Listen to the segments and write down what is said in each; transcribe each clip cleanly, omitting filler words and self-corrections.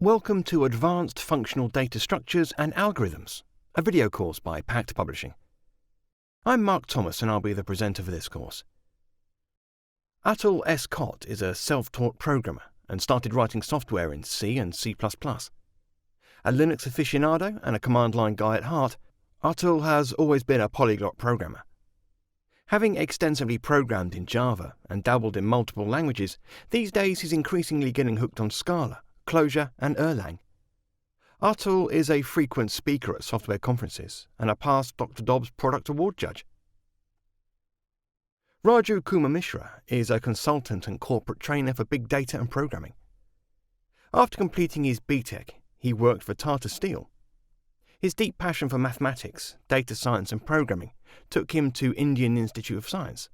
Welcome to Advanced Functional Data Structures and Algorithms, a video course by Pact Publishing. I'm Mark Thomas and I'll be the presenter for this course. Atul S. Kott is a self-taught programmer and started writing software in C and C++. A Linux aficionado and a command line guy at heart, Atul has always been a polyglot programmer. Having extensively programmed in Java and dabbled in multiple languages, these days he's increasingly getting hooked on Scala, Clojure and Erlang. Atul is a frequent speaker at software conferences and a past Dr. Dobbs Product Award judge. Raju Kumar Mishra is a consultant and corporate trainer for big data and programming. After completing his BTEC, he worked for Tata Steel. His deep passion for mathematics, data science and programming took him to Indian Institute of Science.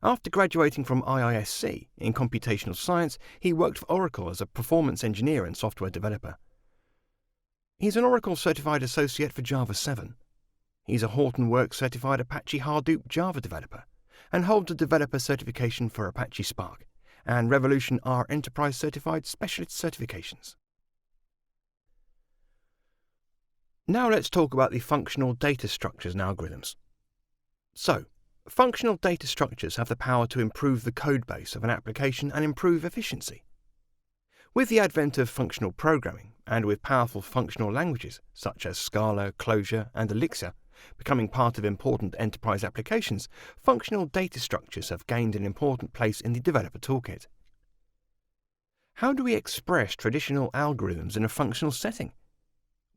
After graduating from IISc in computational science, he worked for Oracle as a performance engineer and software developer. He's an Oracle Certified Associate for Java 7. He's a Hortonworks Certified Apache Hadoop Java developer and holds a developer certification for Apache Spark and Revolution R Enterprise Certified Specialist certifications. Now let's talk about the functional data structures and algorithms. So, functional data structures have the power to improve the code base of an application and improve efficiency. With the advent of functional programming, and with powerful functional languages such as Scala, Clojure, and Elixir becoming part of important enterprise applications, functional data structures have gained an important place in the developer toolkit. How do we express traditional algorithms in a functional setting?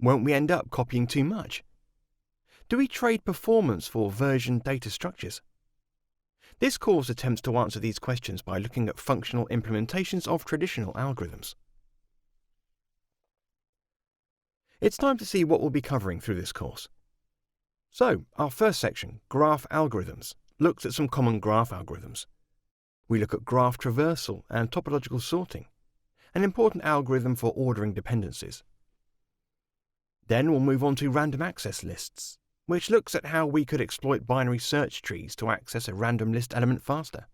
Won't we end up copying too much? Do we trade performance for version data structures? This course attempts to answer these questions by looking at functional implementations of traditional algorithms. It's time to see what we'll be covering through this course. So, our first section, Graph Algorithms, looks at some common graph algorithms. We look at graph traversal and topological sorting, an important algorithm for ordering dependencies. Then we'll move on to random access lists, which looks at how we could exploit binary search trees to access a random list element faster.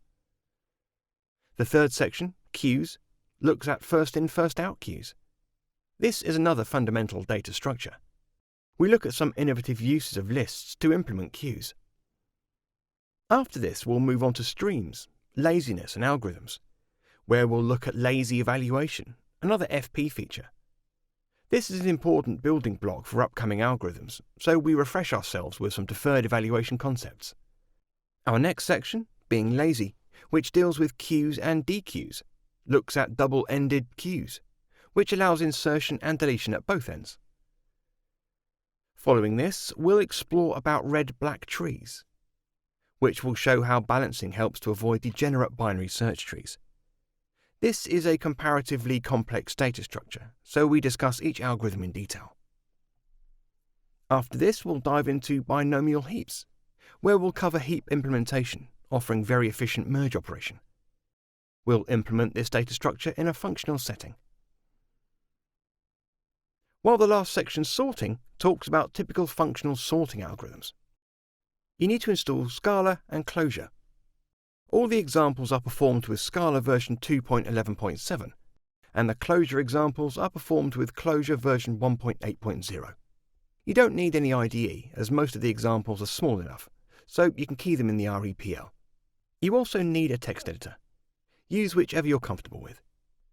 The third section, queues, looks at first-in, first-out queues. This is another fundamental data structure. We look at some innovative uses of lists to implement queues. After this, we'll move on to streams, laziness and algorithms, where we'll look at lazy evaluation, another FP feature. This is an important building block for upcoming algorithms, so we refresh ourselves with some deferred evaluation concepts. Our next section, being lazy, which deals with queues and dequeues, looks at double-ended queues, which allows insertion and deletion at both ends. Following this, we'll explore about red-black trees, which will show how balancing helps to avoid degenerate binary search trees. This is a comparatively complex data structure, so we discuss each algorithm in detail. After this, we'll dive into binomial heaps, where we'll cover heap implementation, offering very efficient merge operation. We'll implement this data structure in a functional setting. While the last section, sorting, talks about typical functional sorting algorithms. You need to install Scala and Clojure. All the examples are performed with Scala version 2.11.7, and the Clojure examples are performed with Clojure version 1.8.0. You don't need any IDE, as most of the examples are small enough, so you can key them in the REPL. You also need a text editor. Use whichever you're comfortable with.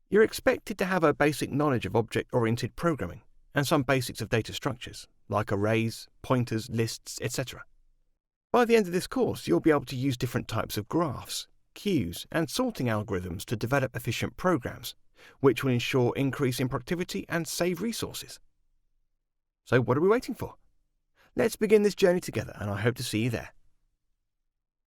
You're expected to have a basic knowledge of object-oriented programming, and some basics of data structures, like arrays, pointers, lists, etc. By the end of this course, you'll be able to use different types of graphs, queues, and sorting algorithms to develop efficient programs, which will ensure increase in productivity and save resources. So what are we waiting for? Let's begin this journey together, and I hope to see you there.